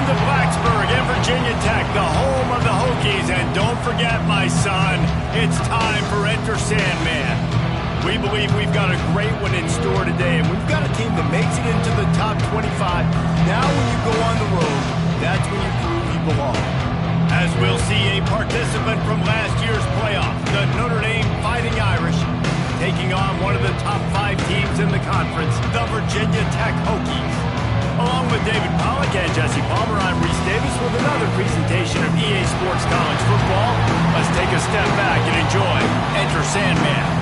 to Blacksburg and Virginia Tech, the home of the Hokies. And don't forget, my son, it's time for Enter Sandman. We believe we've got a great one in store today, and we've got a team that makes it into the top 25. Now when you go on the road, that's when you prove you belong. As we'll see a participant from last year's playoff, the Notre Dame Fighting Irish, taking on one of the top 5 teams in the conference, the Virginia Tech Hokies. Along with David Pollack and Jesse Palmer, I'm Reese Davis with another presentation of EA Sports College Football. Let's take a step back and enjoy Enter Sandman.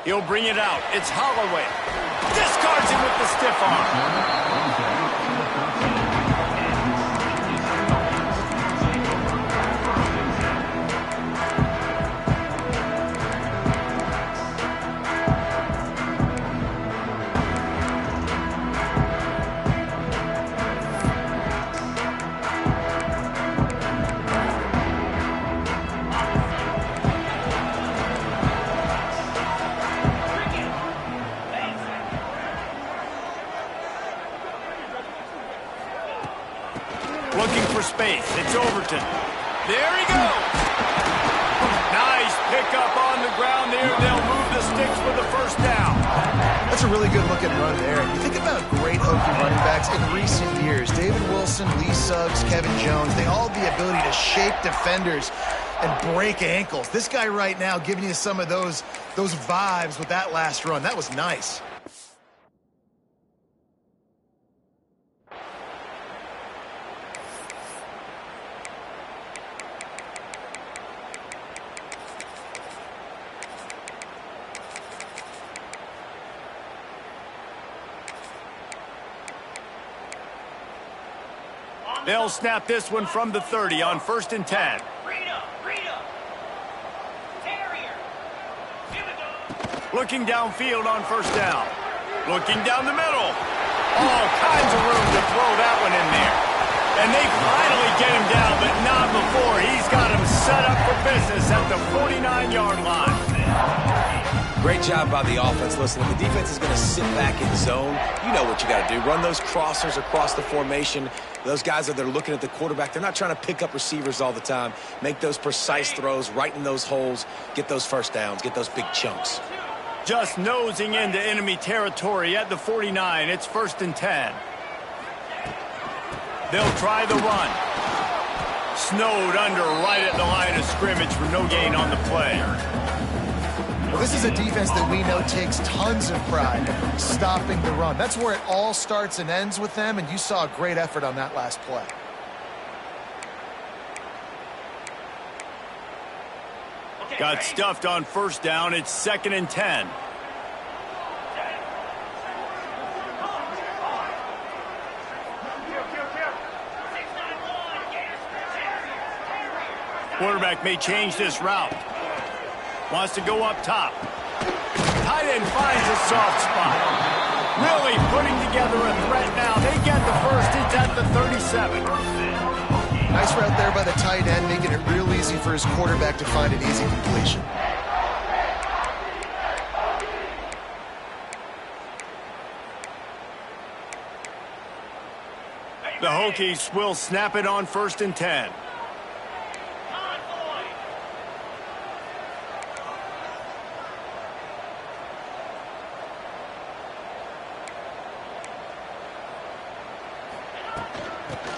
He'll bring it out. It's Holloway. Discards him with the stiff arm. Looking for space. It's Overton. There he goes. Nice pickup on the ground there. They'll move the sticks for the first down. That's a really good looking run there. You think about great Hokie running backs in recent years. David Wilson, Lee Suggs, Kevin Jones, they all have the ability to shape defenders and break ankles. This guy right now giving you some of those vibes with that last run. That was nice. They'll snap this one from the 30 on 1st and 10. Looking downfield on 1st down. Looking down the middle. All kinds of room to throw that one in there. And they finally get him down, but not before. He's got him set up for business at the 49-yard line. Great job by the offense. Listen, if the defense is going to sit back in zone, you know what you got to do. Run those crossers across the formation. Those guys that they're looking at the quarterback, they're not trying to pick up receivers all the time. Make those precise throws right in those holes. Get those first downs. Get those big chunks. Just nosing into enemy territory at the 49. It's 1st and 10. They'll try the run. Snowed under right at the line of scrimmage for no gain on the play. Well, this is a defense that we know takes tons of pride stopping the run. That's where it all starts and ends with them, and you saw a great effort on that last play. Got stuffed on 1st down. It's 2nd and 10. Quarterback may change this route. Wants to go up top. Tight end finds a soft spot. Really putting together a threat now. They get the first. It's at the 37. Nice route there by the tight end, making it real easy for his quarterback to find an easy completion. The Hokies will snap it on 1st and 10.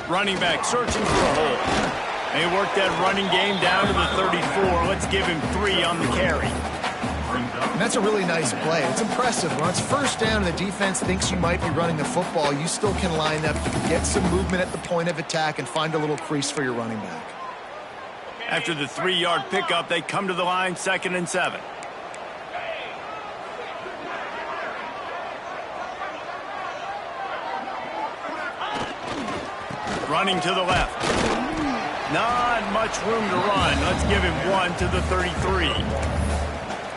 Running back searching for a hole. They work that running game down to the 34. Let's give him 3 on the carry. And that's a really nice play. It's impressive. When it's first down and the defense thinks you might be running the football, you still can line up, you can get some movement at the point of attack and find a little crease for your running back. After the 3-yard pickup, they come to the line, 2nd and 7. Running to the left. Not much room to run. Let's give him 1 to the 33.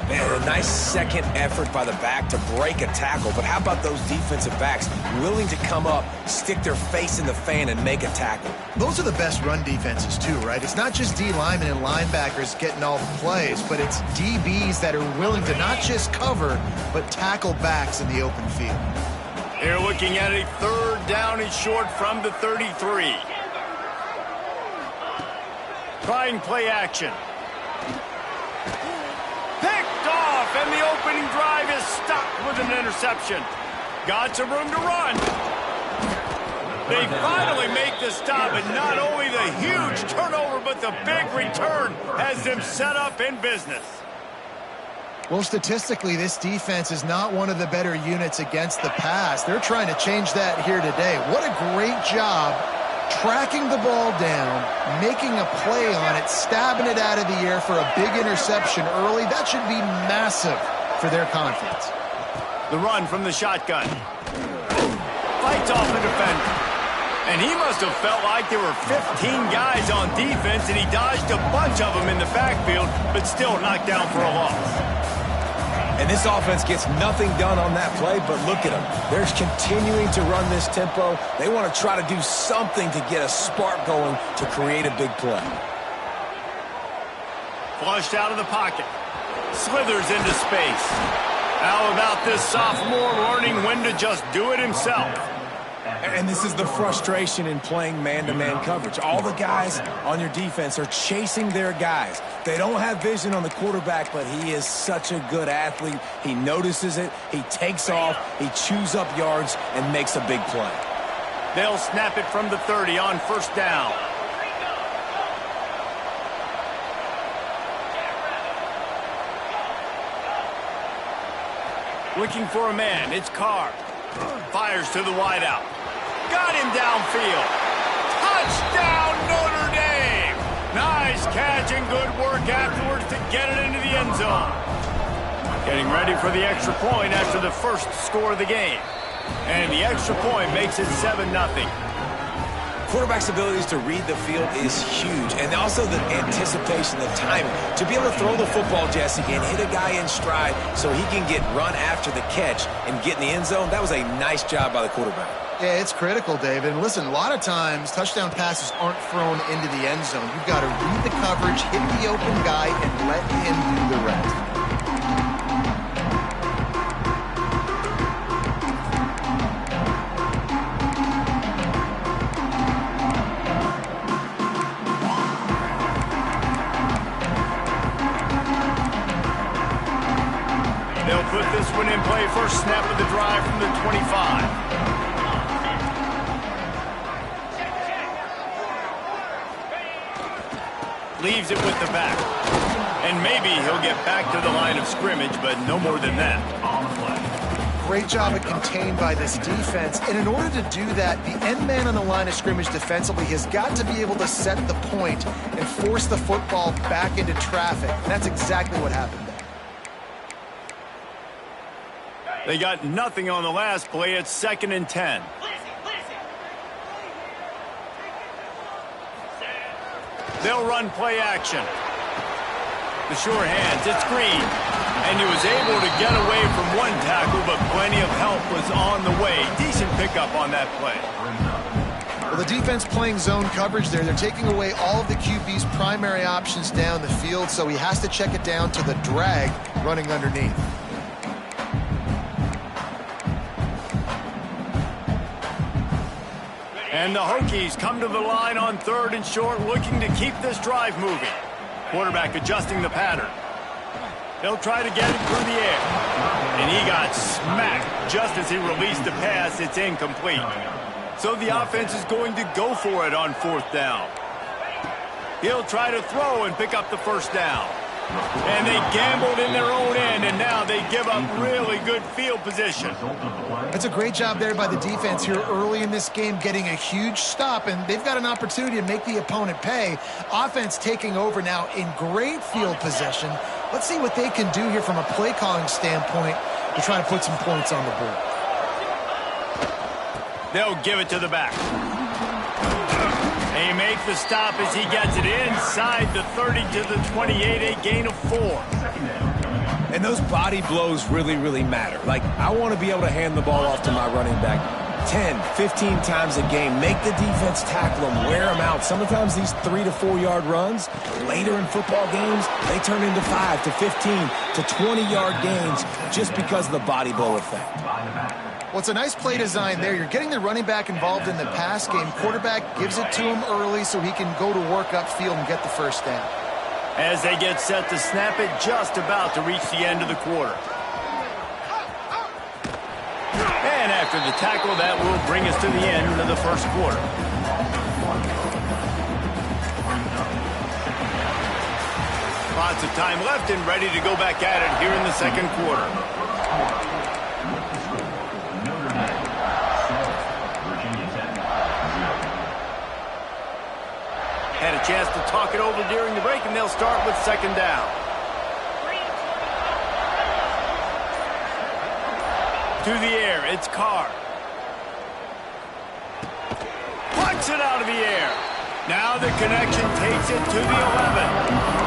Man, a nice second effort by the back to break a tackle. But how about those defensive backs willing to come up, stick their face in the fan, and make a tackle? Those are the best run defenses too, right? It's not just D linemen and linebackers getting all the plays, but it's DBs that are willing to not just cover, but tackle backs in the open field. They're looking at a 3rd down and short from the 33. Trying play action. Picked off, and the opening drive is stopped with an interception. Got some room to run. They finally make the stop, and not only the huge turnover, but the big return has them set up in business. Well, statistically, this defense is not one of the better units against the pass. They're trying to change that here today. What a great job tracking the ball down, making a play on it, stabbing it out of the air for a big interception early. That should be massive for their confidence. The run from the shotgun. Fights off the defender. And he must have felt like there were 15 guys on defense, and he dodged a bunch of them in the backfield, but still knocked down for a loss. And this offense gets nothing done on that play, but look at them. They're continuing to run this tempo. They want to try to do something to get a spark going to create a big play. Flushed out of the pocket. Slithers into space. How about this sophomore learning when to just do it himself? And this is the frustration in playing man-to-man coverage. All the guys on your defense are chasing their guys. They don't have vision on the quarterback, but he is such a good athlete. He notices it, he takes off, he chews up yards, and makes a big play. They'll snap it from the 30 on 1st down. Looking for a man, it's Carr. Fires to the wideout. Got him downfield. Touchdown, Notre Dame! Nice catch and good work afterwards to get it into the end zone. Getting ready for the extra point after the first score of the game. And the extra point makes it 7-0. Quarterback's abilities to read the field is huge, and also the anticipation, the timing. To be able to throw the football, Jesse, and hit a guy in stride so he can get run after the catch and get in the end zone, that was a nice job by the quarterback. Yeah, it's critical, David. And listen, a lot of times touchdown passes aren't thrown into the end zone. You've got to read the coverage, hit the open guy, and let him do the rest. They'll put this one in play. First snap of the drive from the 25. Leaves it with the back. And maybe he'll get back to the line of scrimmage, but no more than that. Great job contained by this defense. And in order to do that, the end man on the line of scrimmage defensively has got to be able to set the point and force the football back into traffic. And that's exactly what happened there. They got nothing on the last play. It's 2nd and 10. They'll run play action. The sure hands, it's Green. And he was able to get away from one tackle, but plenty of help was on the way. Decent pickup on that play. Well, the defense playing zone coverage there. They're taking away all of the QB's primary options down the field, so he has to check it down to the drag running underneath. And the Hokies come to the line on 3rd and short, looking to keep this drive moving. Quarterback adjusting the pattern. They'll try to get it through the air. And he got smacked just as he released the pass. It's incomplete. So the offense is going to go for it on 4th down. He'll try to throw and pick up the first down. And they gambled in their own end, and now they give up really good field position. That's a great job there by the defense here early in this game, getting a huge stop, and they've got an opportunity to make the opponent pay. Offense taking over now in great field position. Let's see what they can do here from a play calling standpoint to try to put some points on the board. They'll give it to the back. They make the stop as he gets it inside the 30 to the 28, a gain of 4. And those body blows really, really matter. Like, I want to be able to hand the ball off to my running back 10, 15 times a game. Make the defense tackle them, wear them out. Sometimes these 3 to 4 yard runs, later in football games, they turn into 5 to 15 to 20-yard gains just because of the body blow effect. Well, it's a nice play design there. You're getting the running back involved in the pass game. Quarterback gives it to him early so he can go to work upfield and get the first down. As they get set to snap it, just about to reach the end of the quarter. And after the tackle, that will bring us to the end of the first quarter. Lots of time left and ready to go back at it here in the second quarter. Had a chance to talk it over during the break, and they'll start with second down. To the air, it's Carr. Punts it out of the air. Now the connection takes it to the 11.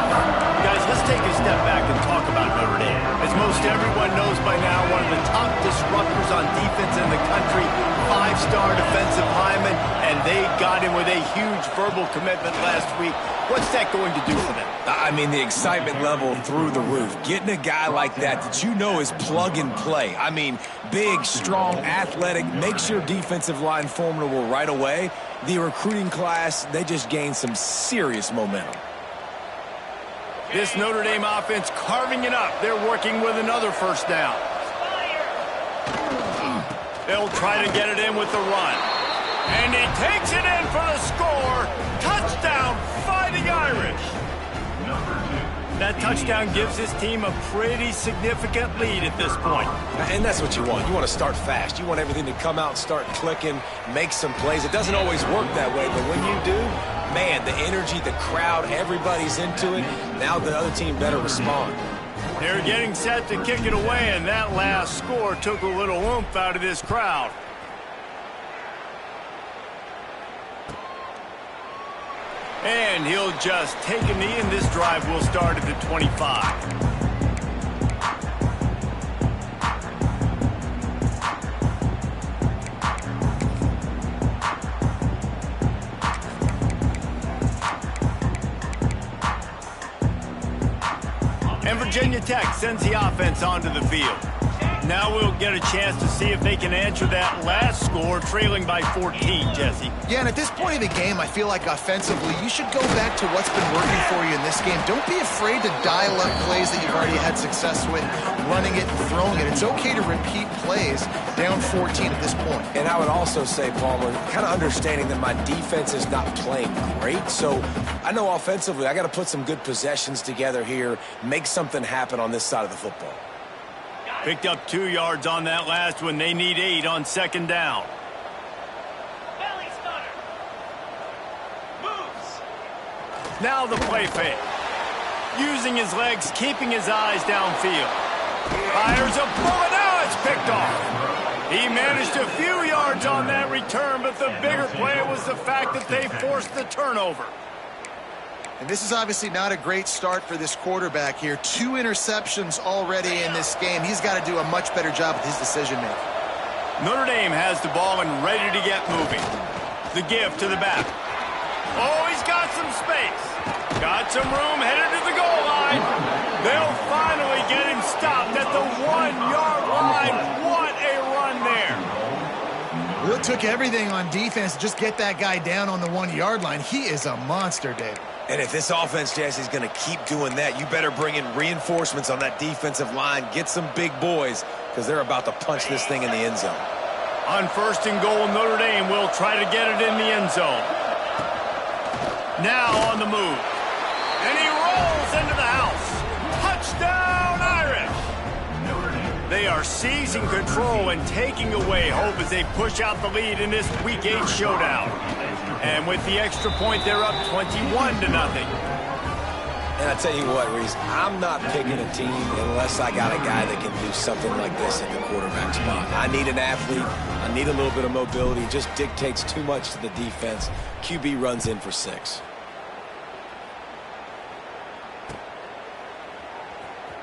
Guys, let's take a step back and talk about Notre Dame. As most everyone knows by now, one of the top disruptors on defense in the country, 5-star defensive lineman, and they got him with a huge verbal commitment last week. What's that going to do for them? I mean, the excitement level through the roof. Getting a guy like that you know is plug and play. I mean, big, strong, athletic, makes your defensive line formidable right away. The recruiting class, they just gained some serious momentum. This Notre Dame offense carving it up. They're working with another first down. They'll try to get it in with the run. And he takes it in for the score. Touchdown, Fighting Irish. That touchdown gives his team a pretty significant lead at this point. And that's what you want. You want to start fast. You want everything to come out and start clicking, make some plays. It doesn't always work that way, but when you do, man, the energy, the crowd, everybody's into it. Now the other team better respond. They're getting set to kick it away, and that last score took a little oomph out of this crowd. And he'll just take a knee, and this drive will start at the 25. And Virginia Tech sends the offense onto the field. Now we'll get a chance to see if they can answer that last score, trailing by 14, Jesse. Yeah, and at this point of the game, I feel like offensively, you should go back to what's been working for you in this game. Don't be afraid to dial up plays that you've already had success with, running it and throwing it. It's okay to repeat plays down 14 at this point. And I would also say, Palmer, kind of understanding that my defense is not playing great. So I know offensively, I got to put some good possessions together here, make something happen on this side of the football. Picked up 2 yards on that last one. They need 8 on second down. Now the play fake. Using his legs, keeping his eyes downfield. Fires a bullet. Now it's picked off. He managed a few yards on that return, but the bigger play was the fact that they forced the turnover. And this is obviously not a great start for this quarterback here. 2 interceptions already in this game. He's got to do a much better job with his decision-making. Notre Dame has the ball and ready to get moving. The give to the back. Oh, he's got some space. Got some room, headed to the goal line. They'll finally get him stopped at the 1-yard line. What a run there. Well, it took everything on defense to just get that guy down on the 1-yard line. He is a monster, Dave. And if this offense, Jesse, is going to keep doing that, you better bring in reinforcements on that defensive line. Get some big boys, because they're about to punch this thing in the end zone. On first and goal, Notre Dame will try to get it in the end zone. Now on the move. And he rolls into the house. They are seizing control and taking away hope as they push out the lead in this Week 8 showdown. And with the extra point, they're up 21-0. And I tell you what, Reese, I'm not picking a team unless I got a guy that can do something like this in the quarterback spot. I need an athlete. I need a little bit of mobility. It just dictates too much to the defense. QB runs in for 6.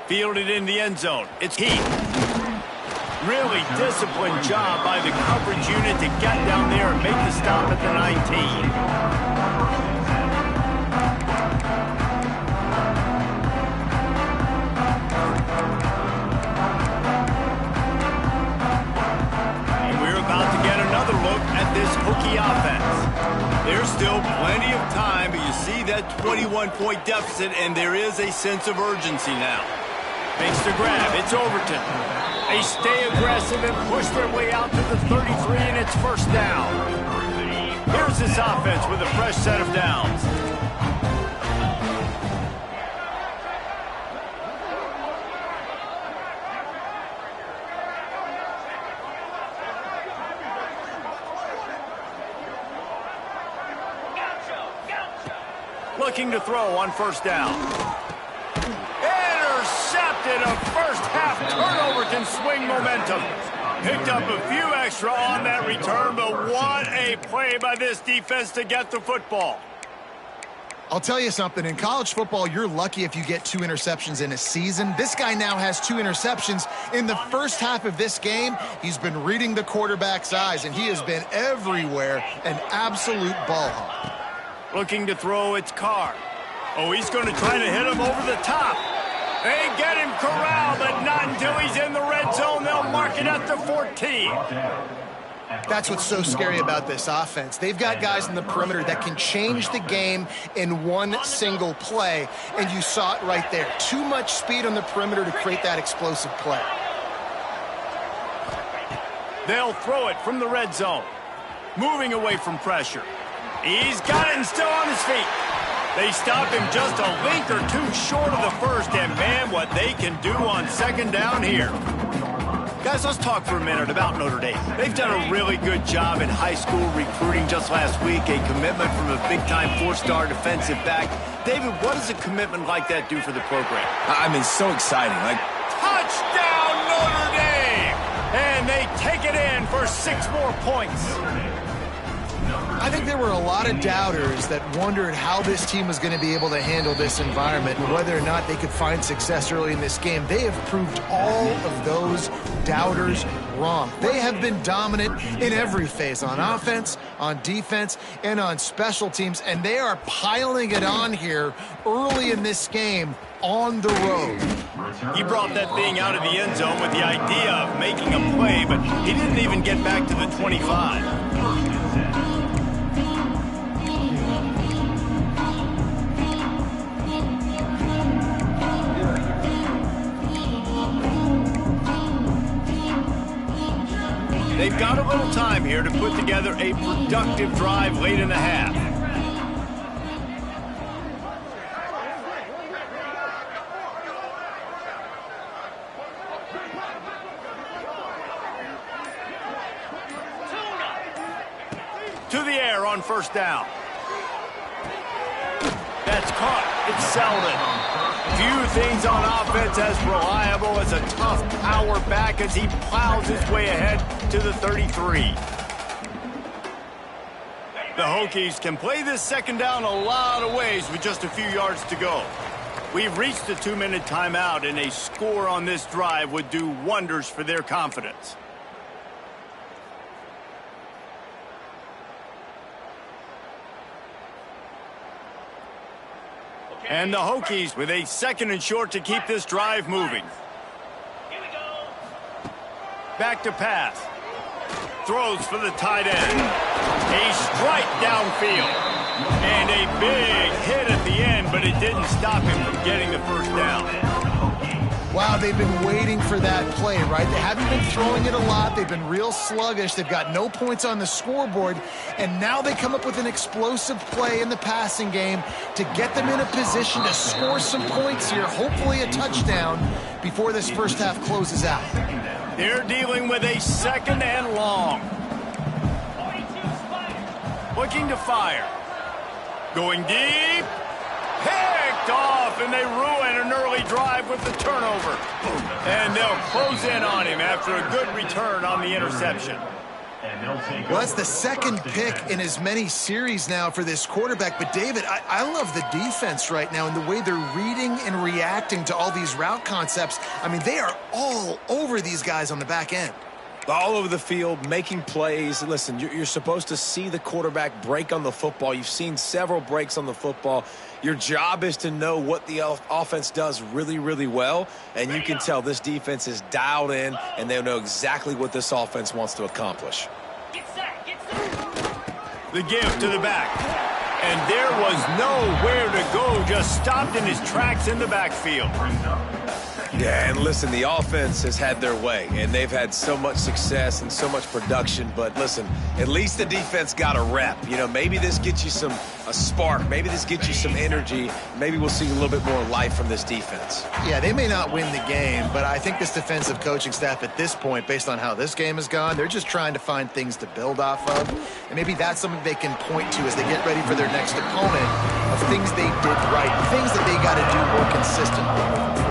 Fielded in the end zone. It's Heath. Really disciplined job by the coverage unit to get down there and make the stop at the 19. This Hokie offense. There's still plenty of time, but you see that 21-point deficit, and there is a sense of urgency now. Makes the grab. It's Overton. They stay aggressive and push their way out to the 33, and it's first down. Here's this offense with a fresh set of downs. Looking to throw on first down. Intercepted, a first half turnover can swing momentum. Picked up a few extra on that return, but what a play by this defense to get the football. I'll tell you something, in college football, you're lucky if you get 2 interceptions in a season. This guy now has 2 interceptions. In the first half of this game, he's been reading the quarterback's eyes, and he has been everywhere, an absolute ball hawk. Looking to throw, it's Carr. Oh, he's going to try to hit him over the top. They get him corralled, but not until he's in the red zone. They'll mark it at the 14. That's what's so scary about this offense. They've got guys in the perimeter that can change the game in one single play, and you saw it right there. Too much speed on the perimeter to create that explosive play. They'll throw it from the red zone. Moving away from pressure. He's got it and still on his feet. They stop him just a link or two short of the first, and man, what they can do on second down here. Guys, let's talk for a minute about Notre Dame. They've done a really good job in high school recruiting just last week, a commitment from a big-time 4-star defensive back. David, what does a commitment like that do for the program? I mean, so exciting. Touchdown, Notre Dame! And they take it in for 6 more points. I think there were a lot of doubters that wondered how this team was going to be able to handle this environment and whether or not they could find success early in this game. They have proved all of those doubters wrong. They have been dominant in every phase, on offense, on defense, and on special teams, and they are piling it on here early in this game on the road. He brought that thing out of the end zone with the idea of making a play, but he didn't even get back to the 25. They've got a little time here to put together a productive drive late in the half. To the air on first down. That's caught. It's Selden. Few things on offense as reliable as a tough power back as he plows his way ahead to the 33. The Hokies can play this second down a lot of ways with just a few yards to go. We've reached the 2-minute timeout, and a score on this drive would do wonders for their confidence. And the Hokies with a 2nd and short to keep this drive moving. Here we go. Back to pass. Throws for the tight end. A strike downfield. And a big hit at the end, but it didn't stop him from getting the first down. Wow, they've been waiting for that play, right? They haven't been throwing it a lot. They've been real sluggish. They've got no points on the scoreboard. And now they come up with an explosive play in the passing game to get them in a position to score some points here, hopefully a touchdown, before this first half closes out. They're dealing with a 2nd and long. Looking to fire. Going deep. Picked off, and they ruin an early drive with the turnover. And they'll close in on him after a good return on the interception. Well, that's the 2nd pick in as many series now for this quarterback. But, David, I love the defense right now and the way they're reading and reacting to all these route concepts. I mean, they are all over these guys on the back end. All over the field, making plays. Listen, you're supposed to see the quarterback break on the football. You've seen several breaks on the football. Your job is to know what the offense does really, really well, and you can tell this defense is dialed in, and they know exactly what this offense wants to accomplish. The give to the back. And there was nowhere to go, just stopped in his tracks in the backfield. Yeah, and listen, the offense has had their way, and they've had so much success and so much production. But listen, at least the defense got a rep. You know, maybe this gets you a spark. Maybe this gets you some energy. Maybe we'll see a little bit more life from this defense. Yeah, they may not win the game, but I think this defensive coaching staff at this point, based on how this game has gone, they're just trying to find things to build off of. And maybe that's something they can point to as they get ready for their next opponent, of things they did right, things that they got to do more consistently.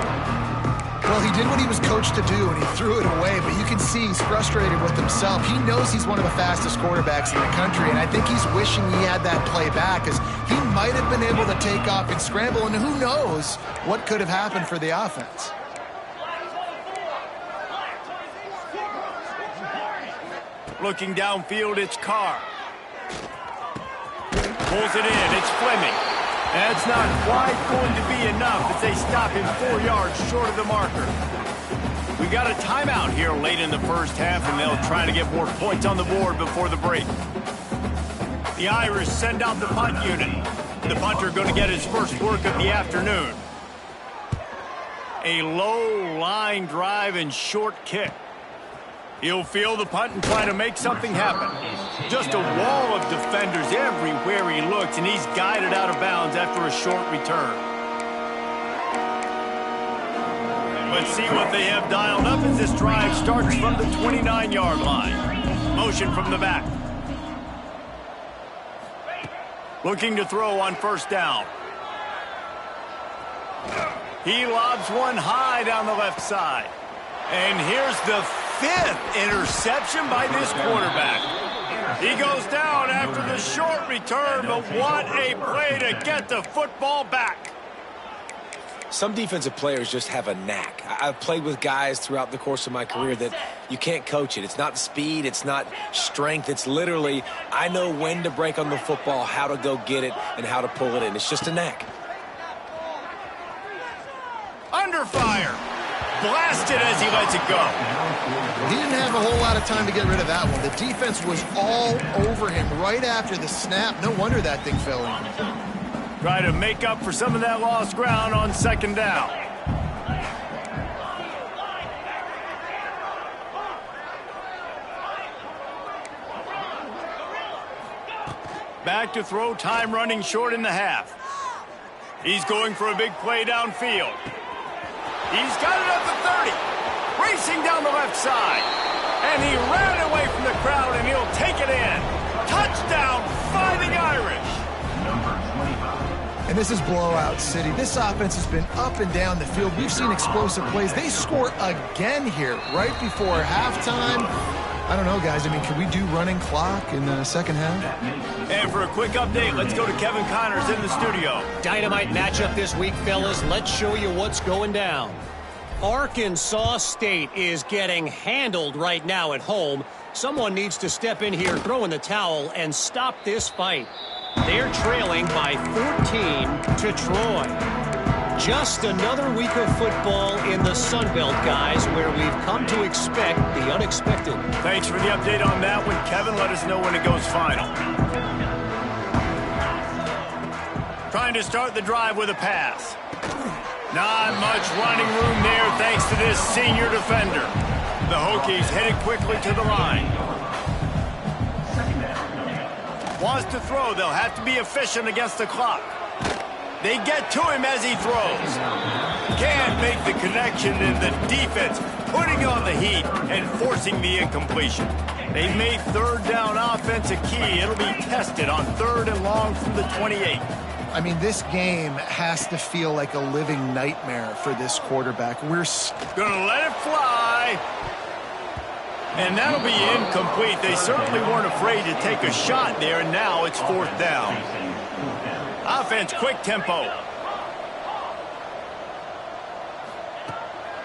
Well, he did what he was coached to do, and he threw it away, but you can see he's frustrated with himself. He knows he's one of the fastest quarterbacks in the country, and I think he's wishing he had that play back, as he might have been able to take off and scramble, and who knows what could have happened for the offense. Looking downfield, it's Carr. Pulls it in, it's Fleming. That's not quite going to be enough as they stop him 4 yards short of the marker. We got a timeout here late in the first half, and they'll try to get more points on the board before the break. The Irish send out the punt unit. The punter going to get his first work of the afternoon. A low line drive and short kick. He'll field the punt and try to make something happen. Just a wall of defenders everywhere he looks, and he's guided out of bounds after a short return. Let's see what they have dialed up as this drive starts from the 29-yard line. Motion from the back. Looking to throw on first down. He lobs one high down the left side. And here's the 5th interception by this quarterback. He goes down after the short return, but what a play to get the football back. Some defensive players just have a knack. I've played with guys throughout the course of my career that you can't coach it. It's not speed, it's not strength. It's literally, I know when to break on the football, how to go get it, and how to pull it in. It's just a knack. Under fire. Blasted as he lets it go. He didn't have a whole lot of time to get rid of that one. The defense was all over him right after the snap. No wonder that thing fell in. Try to make up for some of that lost ground on second down. Back to throw, time running short in the half. He's going for a big play downfield. He's got it up to 30. Racing down the left side. And he ran away from the crowd, and he'll take it in. Touchdown, Fighting Irish. And this is blowout city. This offense has been up and down the field. We've seen explosive plays. They score again here right before halftime. I don't know, guys. I mean, can we do running clock in the second half? And for a quick update, let's go to Kevin Connors in the studio. Dynamite matchup this week, fellas. Let's show you what's going down. Arkansas State is getting handled right now at home. Someone needs to step in here, throw in the towel, and stop this fight. They're trailing by 14 to Troy. Just another week of football in the Sun Belt, guys, where we've come to expect the unexpected. Thanks for the update on that one, Kevin. Let us know when it goes final. Trying to start the drive with a pass. Not much running room there thanks to this senior defender. The Hokies headed quickly to the line. Wants to throw. They'll have to be efficient against the clock. They get to him as he throws. Can't make the connection, and the defense putting on the heat and forcing the incompletion. They've made third down offense a key. It'll be tested on 3rd and long from the 28. I mean, this game has to feel like a living nightmare for this quarterback. We're gonna let it fly. And that'll be incomplete. They certainly weren't afraid to take a shot there, and now it's 4th down. Offense, quick tempo.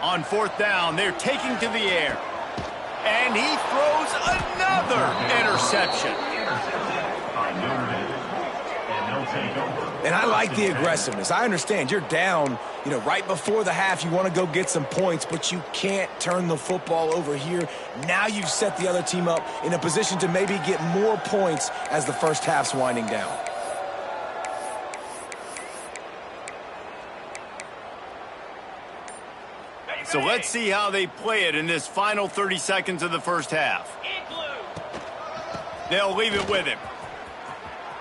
On 4th down, they're taking to the air. And he throws another interception. And I like the aggressiveness. I understand you're down, right before the half. You want to go get some points, but you can't turn the football over here. Now you've set the other team up in a position to maybe get more points as the first half's winding down. So let's see how they play it in this final 30 seconds of the first half. They'll leave it with him.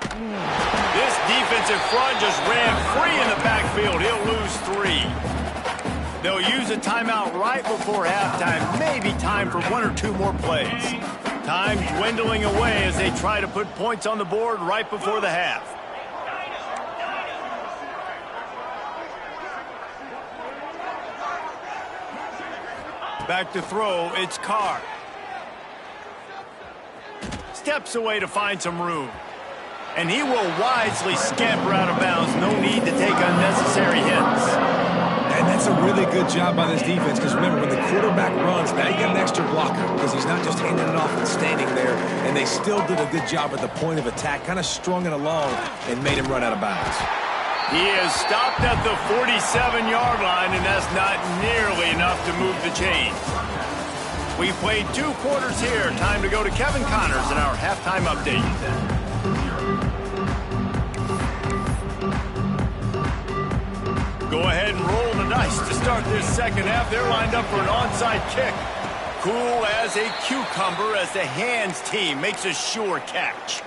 This defensive front just ran free in the backfield. He'll lose 3. They'll use a timeout right before halftime. Maybe time for 1 or 2 more plays. Time dwindling away as they try to put points on the board right before the half. Back to throw, it's Carr. Steps away to find some room. And he will wisely scamper out of bounds. No need to take unnecessary hits. And that's a really good job by this defense, because remember, when the quarterback runs, now you got an extra blocker, because he's not just handing it off and standing there. And they still did a good job at the point of attack, kind of strung it along and made him run out of bounds. He is stopped at the 47-yard line, and that's not nearly enough to move the chains. We played 2 quarters here. Time to go to Kevin Connors in our halftime update. Go ahead and roll the dice to start this second half. They're lined up for an onside kick. Cool as a cucumber as the hands team makes a sure catch.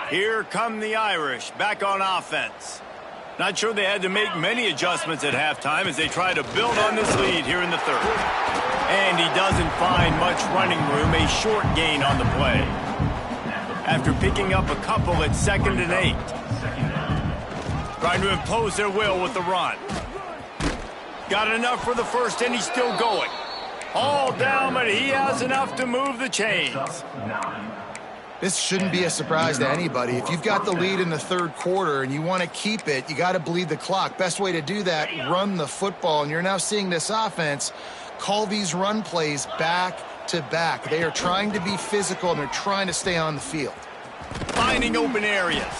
Here come the Irish, back on offense. Not sure they had to make many adjustments at halftime as they try to build on this lead here in the 3rd. And he doesn't find much running room, a short gain on the play. After picking up a couple at 2nd and 8. Trying to impose their will with the run. Got enough for the first, and he's still going. All down, but he has enough to move the chains. This shouldn't be a surprise to anybody. If you've got the lead in the 3rd quarter and you want to keep it, you got to bleed the clock. Best way to do that, run the football. And you're now seeing this offense call these run plays back to back. They are trying to be physical, and they're trying to stay on the field. Finding open areas.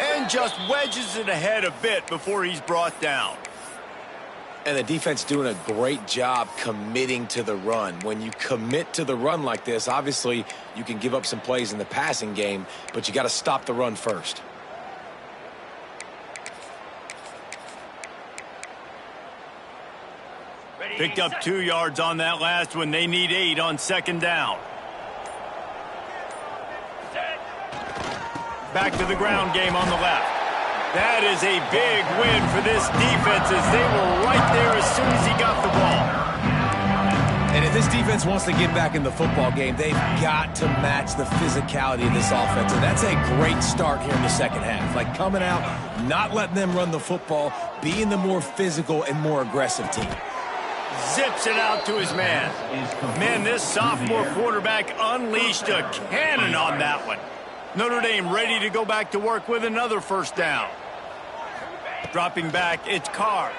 And just wedges it ahead a bit before he's brought down. And the defense doing a great job committing to the run. When you commit to the run like this, obviously you can give up some plays in the passing game, but you got to stop the run first. Picked up 2 yards on that last one. They need 8 on 2nd down. Back to the ground game on the left. That is a big win for this defense as they were right there as soon as he got the ball. And if this defense wants to get back in the football game, they've got to match the physicality of this offense. And that's a great start here in the second half. Like coming out, not letting them run the football, being the more physical and more aggressive team. Zips it out to his man. Man, this sophomore quarterback unleashed a cannon on that one. Notre Dame ready to go back to work with another 1st down. Dropping back, it's Carr.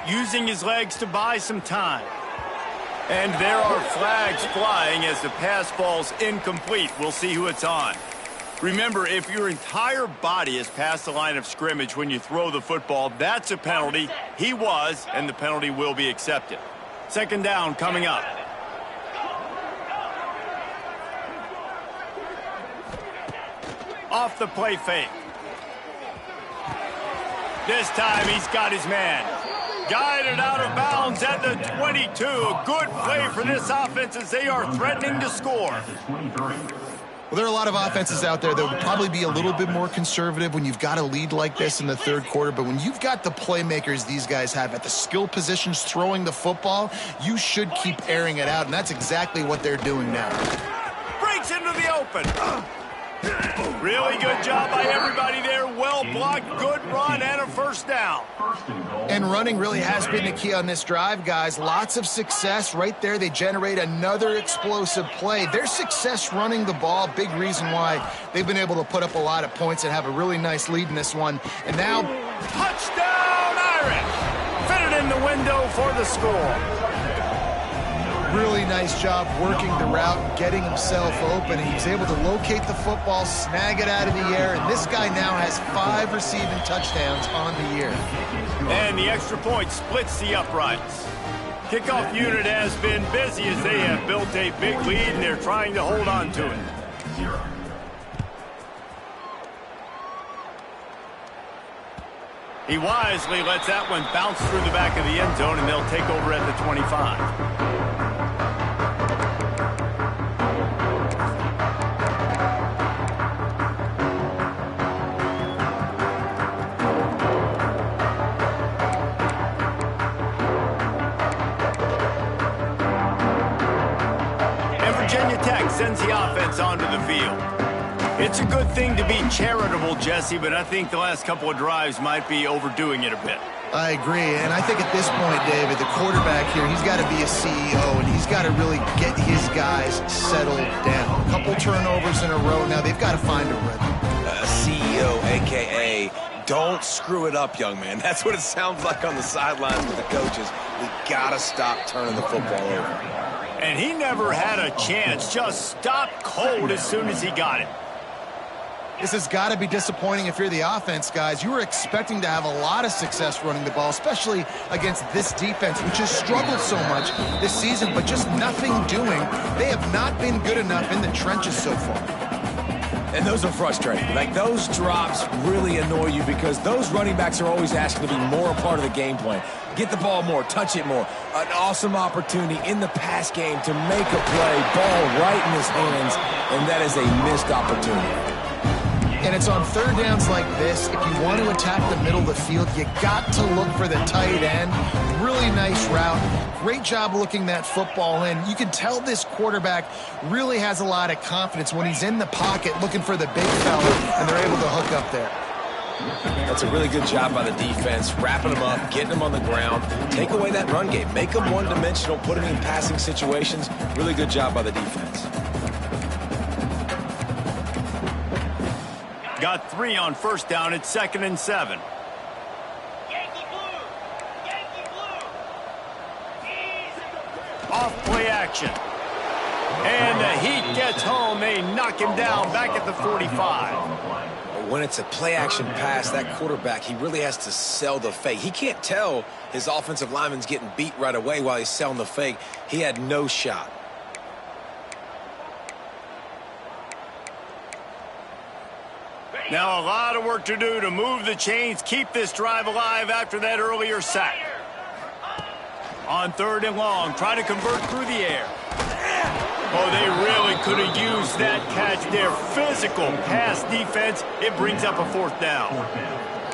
Using his legs to buy some time. And there are flags flying as the pass falls incomplete. We'll see who it's on. Remember, if your entire body is past the line of scrimmage when you throw the football, that's a penalty. He was, and the penalty will be accepted. 2nd down coming up. off the play fake. This time he's got his man. Guided out of bounds at the 22. A good play for this offense as they are threatening to score. Well, there are a lot of offenses out there that would probably be a little bit more conservative when you've got a lead like this in the third quarter. But when you've got the playmakers these guys have at the skill positions throwing the football, you should keep airing it out, and that's exactly what they're doing now. Breaks into the open. Really good job by everybody there. Well blocked, good run, and a first down. And running really has been the key on this drive, guys. Lots of success right there. They generate another explosive play. Their success running the ball, big reason why they've been able to put up a lot of points and have a really nice lead in this one. And now, touchdown Irish! Fitted in the window for the score. Really nice job working the route, getting himself open. He was able to locate the football, snag it out of the air, and this guy now has 5 receiving touchdowns on the year. And the extra point splits the uprights. Kickoff unit has been busy as they have built a big lead, and they're trying to hold on to it. He wisely lets that one bounce through the back of the end zone, and they'll take over at the 25. Sends the offense onto the field. It's a good thing to be charitable, Jesse, but I think the last couple of drives might be overdoing it a bit. I agree, and I think at this point, David, the quarterback here, he's got to be a CEO, and he's got to really get his guys settled down. A couple turnovers in a row now. They've got to find a rhythm. CEO, a.k.a. don't screw it up, young man. That's what it sounds like on the sidelines with the coaches. We got to stop turning the football over. And he never had a chance, just stopped cold as soon as he got it. This has got to be disappointing if you're the offense, guys. You were expecting to have a lot of success running the ball, especially against this defense, which has struggled so much this season, but just nothing doing. They have not been good enough in the trenches so far. And those are frustrating. Like, those drops really annoy you because those running backs are always asking to be more a part of the game plan. Get the ball more, touch it more. An awesome opportunity in the pass game to make a play, ball right in his hands, and that is a missed opportunity. And it's on third downs like this, if you want to attack the middle of the field, you got to look for the tight end. Really nice route. Great job looking that football in. You can tell this quarterback really has a lot of confidence when he's in the pocket looking for the big fella, and they're able to hook up there. That's a really good job by the defense, wrapping them up, getting them on the ground. Take away that run game. Make them one-dimensional, put them in passing situations. Really good job by the defense. Got 3 on first down. It's 2nd and 7. Yankee blue! Yankee blue! Off play action. And the Heat gets home. They knock him down back at the 45. When it's a play-action pass, that quarterback, he really has to sell the fake. He can't tell his offensive lineman's getting beat right away while he's selling the fake. He had no shot. Now a lot of work to do to move the chains, keep this drive alive after that earlier sack. On 3rd and long, try to convert through the air. Oh, they really could have used that catch there. Physical pass defense. It brings up a 4th down.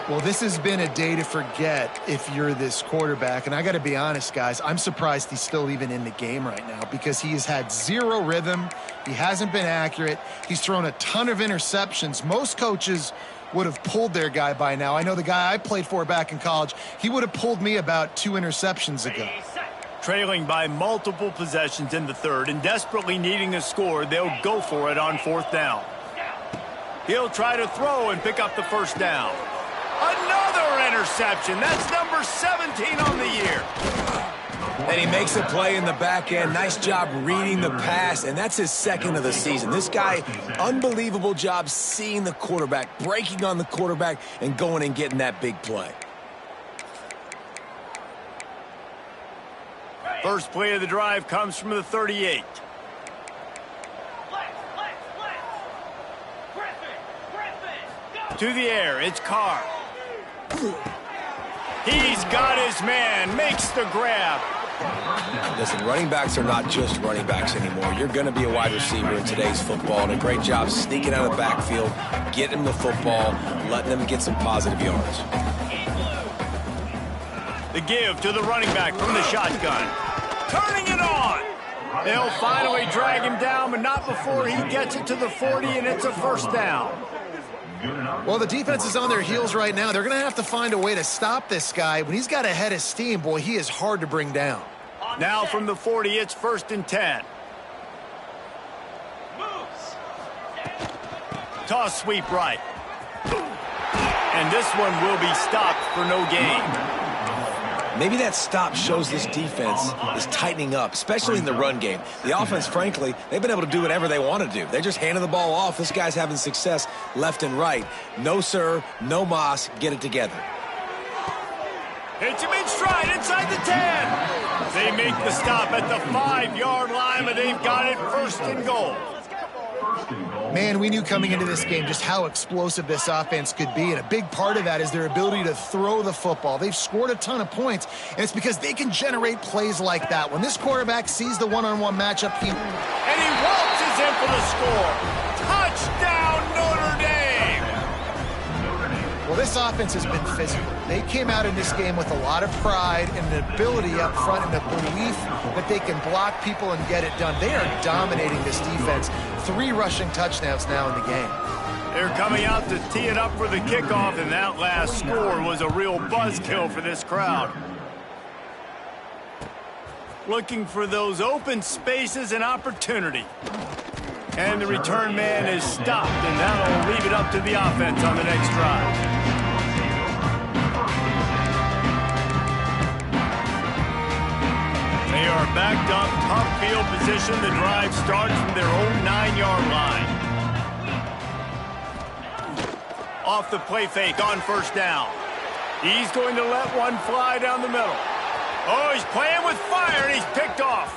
Well, this has been a day to forget if you're this quarterback. And I got to be honest, guys, I'm surprised he's still even in the game right now because he has had 0 rhythm. He hasn't been accurate. He's thrown a ton of interceptions. Most coaches would have pulled their guy by now. I know the guy I played for back in college, he would have pulled me about 2 interceptions ago. Trailing by multiple possessions in the 3rd and desperately needing a score, they'll go for it on 4th down. He'll try to throw and pick up the 1st down. Another interception. That's number 17 on the year. And he makes a play in the back end. Nice job reading the pass, and that's his 2nd of the season. This guy, unbelievable job seeing the quarterback, breaking on the quarterback, and going and getting that big play. First play of the drive comes from the 38. Griffin! To the air, it's Carr. He's got his man, makes the grab. Listen, running backs are not just running backs anymore. You're going to be a wide receiver in today's football, and a great job sneaking out of the backfield, getting the football, letting them get some positive yards. The give to the running back from the shotgun. Turning it on. They'll finally drag him down, but not before he gets it to the 40, and it's a first down. Well, the defense is on their heels right now. They're going to have to find a way to stop this guy. When he's got a head of steam, boy, he is hard to bring down. Now from the 40, it's 1st and 10. Toss sweep right. And this one will be stopped for no gain. Maybe that stop shows this defense is tightening up, especially in the run game. The offense, frankly, they've been able to do whatever they want to do. They just handed the ball off. This guy's having success left and right. No, sir, no mas, get it together. Hits him in stride inside the 10. They make the stop at the 5-yard line, but they've got it 1st and goal. Man, we knew coming into this game just how explosive this offense could be, and a big part of that is their ability to throw the football. They've scored a ton of points, and it's because they can generate plays like that. When this quarterback sees the one-on-one matchup, and he waltzes in for the score. Touchdown, Notre Dame! Well, this offense has been physical. They came out in this game with a lot of pride and an ability up front and a belief that they can block people and get it done. They are dominating this defense. 3 rushing touchdowns now in the game. They're coming out to tee it up for the kickoff, and that last score was a real buzzkill for this crowd. Looking for those open spaces and opportunity. And the return man is stopped, and that'll leave it up to the offense on the next drive. They are backed up, tough field position. The drive starts from their own 9-yard line. Off the play fake on 1st down. He's going to let one fly down the middle. Oh, he's playing with fire, and he's picked off.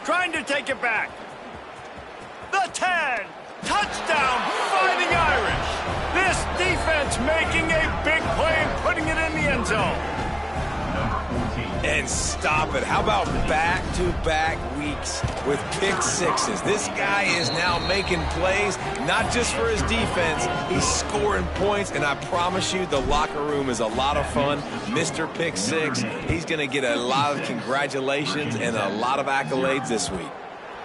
Trying to take it back. The 10. Touchdown, Fighting Irish. This defense making a big play and putting it in the end zone. And stop it. How about back-to-back weeks with pick sixes? This guy is now making plays, not just for his defense. He's scoring points, and I promise you the locker room is a lot of fun. Mr. Pick Six, he's going to get a lot of congratulations and a lot of accolades this week.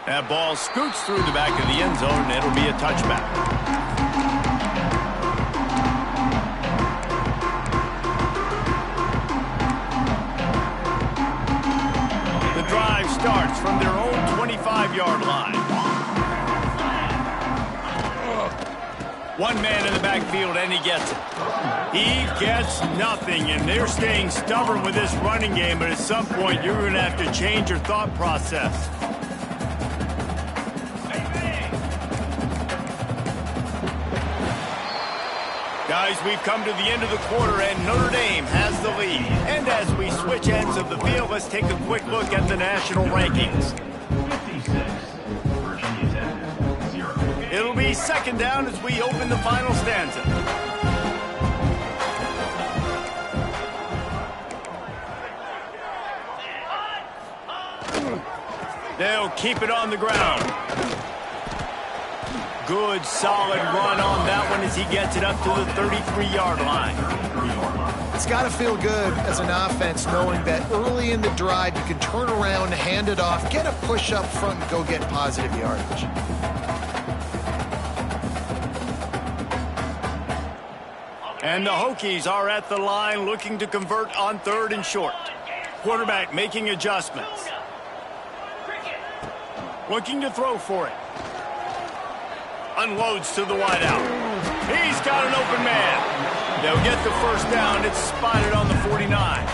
That ball scoots through the back of the end zone, and it'll be a touchback. Drive starts from their own 25-yard line. One man in the backfield, and he gets it. He gets nothing, and they're staying stubborn with this running game, but at some point, you're going to have to change your thought process. Guys, we've come to the end of the quarter, and Notre Dame has the lead. And as we switch ends of the field, let's take a quick look at the national rankings. It'll be 2nd down as we open the final stanza. They'll keep it on the ground. Good, solid run on that one as he gets it up to the 33-yard line. It's got to feel good as an offense knowing that early in the drive you can turn around, hand it off, get a push up front, and go get positive yardage. And the Hokies are at the line looking to convert on 3rd and short. Quarterback making adjustments. Looking to throw for it. Unloads to the wideout. He's got an open man. They'll get the 1st down. It's spotted on the 49.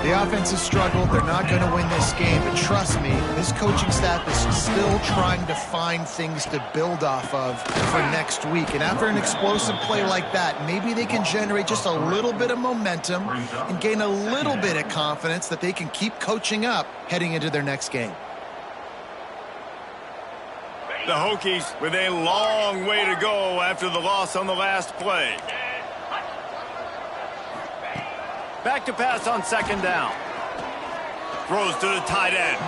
The offense has struggled. They're not going to win this game, but trust me, this coaching staff is still trying to find things to build off of for next week. And after an explosive play like that, maybe they can generate just a little bit of momentum and gain a little bit of confidence that they can keep coaching up heading into their next game. The Hokies with a long way to go after the loss on the last play. Back to pass on second down. Throws to the tight end.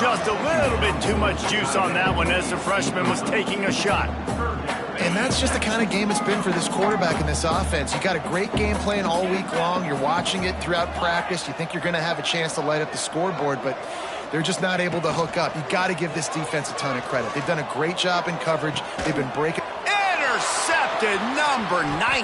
Just a little bit too much juice on that one as the freshman was taking a shot. And that's just the kind of game it's been for this quarterback in this offense. You got a great game plan all week long. You're watching it throughout practice. You think you're going to have a chance to light up the scoreboard, but they're just not able to hook up. You got to give this defense a ton of credit. They've done a great job in coverage. They've been breaking. Intercepted, number 19.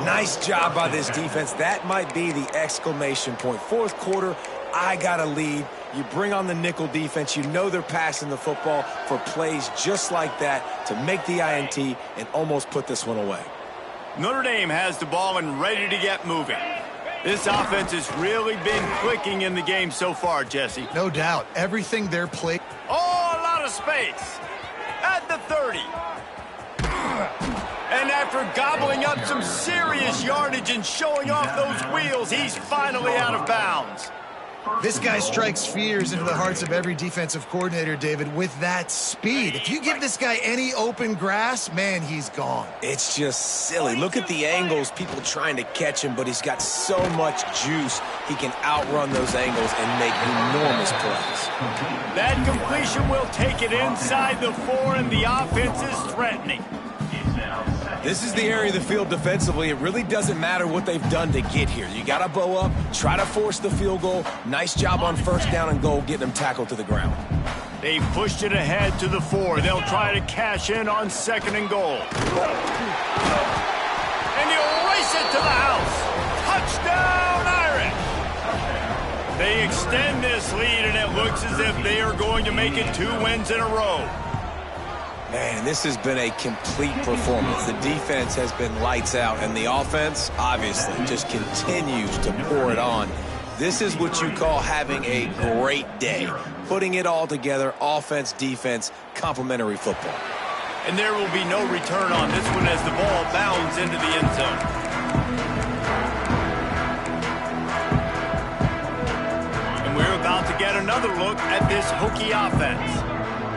Nice job by this defense. That might be the exclamation point. Fourth quarter, I got a lead. You bring on the nickel defense. You know they're passing the football for plays just like that to make the INT and almost put this one away. Notre Dame has the ball and ready to get moving. This offense has really been clicking in the game so far, Jesse. No doubt. Everything they're playing. Oh, a lot of space. At the 30. And after gobbling up some serious yardage and showing off those wheels, he's finally out of bounds. This guy strikes fears into the hearts of every defensive coordinator, David, with that speed. If you give this guy any open grass, man, he's gone. It's just silly. Look at the angles, people trying to catch him, but he's got so much juice, he can outrun those angles and make enormous plays. That completion will take it inside the 4, and the offense is threatening. This is the area of the field defensively. It really doesn't matter what they've done to get here. You got to bow up, try to force the field goal. Nice job on first down and goal, getting them tackled to the ground. They pushed it ahead to the 4. They'll try to cash in on second and goal. And he'll race it to the house. Touchdown, Irish! They extend this lead, and it looks as if they are going to make it 2 wins in a row. Man, this has been a complete performance. The defense has been lights out, and the offense, obviously, just continues to pour it on. This is what you call having a great day. Putting it all together, offense, defense, complementary football. And there will be no return on this one as the ball bounds into the end zone. And we're about to get another look at this Hokie offense.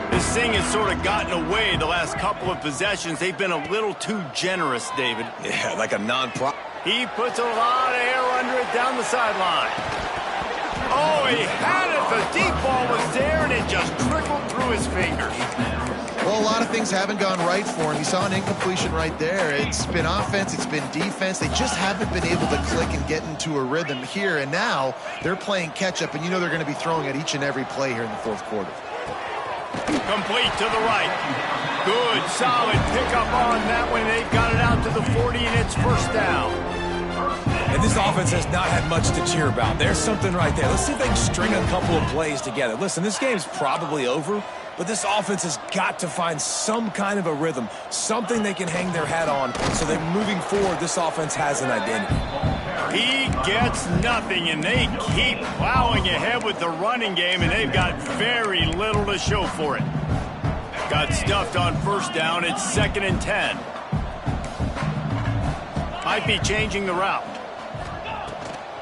This thing has sort of gotten away the last couple of possessions. They've been a little too generous, David. Yeah, like a non-pro. He puts a lot of air under it down the sideline. Oh, he had it. The deep ball was there, and it just trickled through his fingers. Well, a lot of things haven't gone right for him. You saw an incompletion right there. It's been offense, it's been defense. They just haven't been able to click and get into a rhythm here. And now they're playing catch-up, and you know they're going to be throwing at each and every play here in the fourth quarter. Complete to the right. Good, solid pickup on that one. They've got it out to the 40, and it's first down. And this offense has not had much to cheer about. There's something right there. Let's see if they can string a couple of plays together. Listen, this game's probably over, but this offense has got to find some kind of a rhythm, something they can hang their hat on so that moving forward, this offense has an identity. He gets nothing, and they keep plowing ahead with the running game, and they've got very little to show for it. Got stuffed on first down. It's 2nd and 10. Might be changing the route.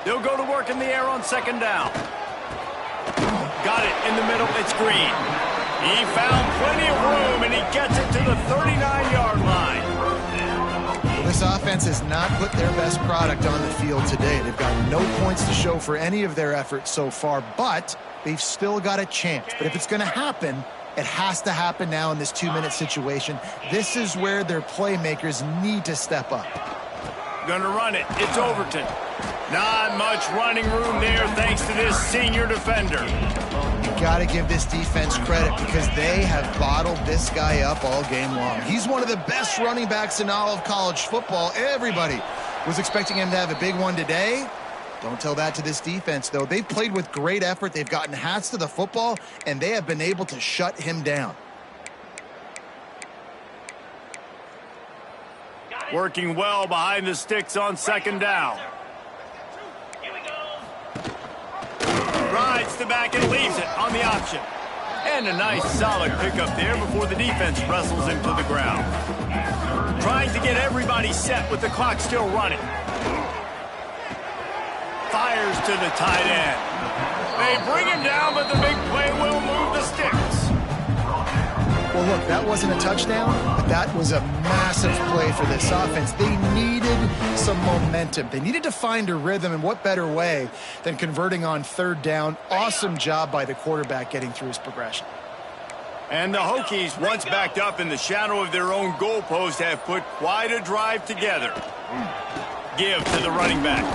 They'll go to work in the air on second down. Got it in the middle. It's Green. He found plenty of room, and he gets it to the 39-yard line. This offense has not put their best product on the field today. They've got no points to show for any of their efforts so far, but they've still got a chance. But if it's going to happen, it has to happen now in this 2-minute situation. This is where their playmakers need to step up. Gonna run it. It's Overton. Not much running room there thanks to this senior defender. You got to give this defense credit because they have bottled this guy up all game long. He's one of the best running backs in all of college football. Everybody was expecting him to have a big one today. Don't tell that to this defense, though. They've played with great effort. They've gotten hats to the football, and they have been able to shut him down. Working well behind the sticks on second down. Here we go. Rides the back and leaves it on the option. And a nice solid pickup there before the defense wrestles him to the ground. Trying to get everybody set with the clock still running. fires to the tight end. They bring him down, but the big play will move the sticks. Well, look, that wasn't a touchdown, but that was a massive play for this offense. They needed some momentum. They needed to find a rhythm, and what better way than converting on third down. Awesome job by the quarterback getting through his progression. And the Hokies, once backed up in the shadow of their own goalpost, have put quite a drive together. Give to the running back.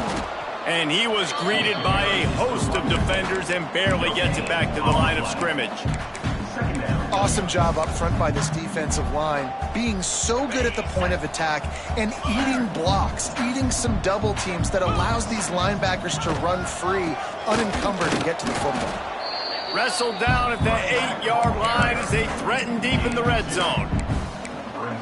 And he was greeted by a host of defenders and barely gets it back to the line of scrimmage. Awesome job up front by this defensive line, being so good at the point of attack and eating blocks, eating some double teams that allows these linebackers to run free, unencumbered, and get to the football. Wrestled down at the 8-yard line as they threaten deep in the red zone.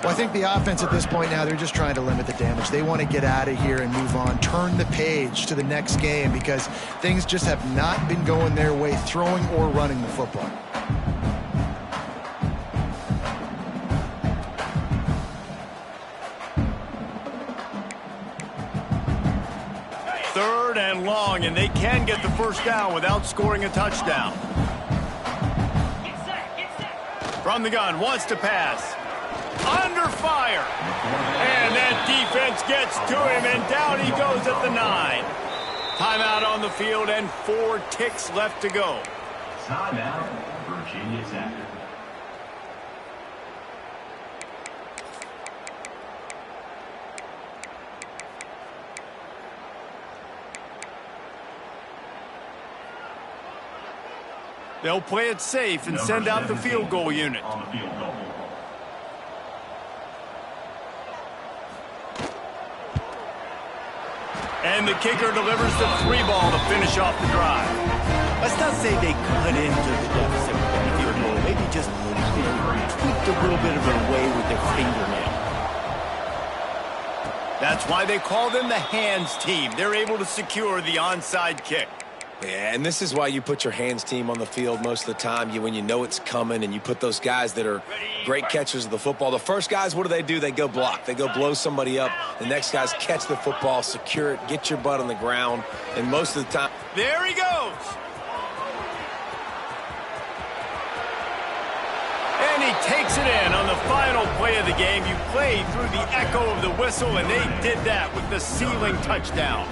Well, I think the offense at this point now, they're just trying to limit the damage. They want to get out of here and move on, turn the page to the next game because things just have not been going their way, throwing or running the football. Third and long, and they can get the first down without scoring a touchdown. From the gun, wants to pass. Under fire. And that defense gets to him, and down he goes at the 9. Timeout on the field, and 4 ticks left to go. Timeout, Virginia Tech. They'll play it safe and send out the field goal unit. On the field goal. And the kicker delivers the 3 ball to finish off the drive. Let's not say they cut into the deficit with the field goal. Maybe just tweaked a little bit of it away with their fingernail. That's why they call them the hands team. They're able to secure the onside kick. Yeah, and this is why you put your hands team on the field most of the time. When you know it's coming, and you put those guys that are great catchers of the football. The first guys, what do? They go block. They go blow somebody up. The next guys catch the football, secure it, get your butt on the ground, and most of the time... There he goes. And he takes it in on the final play of the game. You play through the echo of the whistle, and they did that with the sealing touchdown.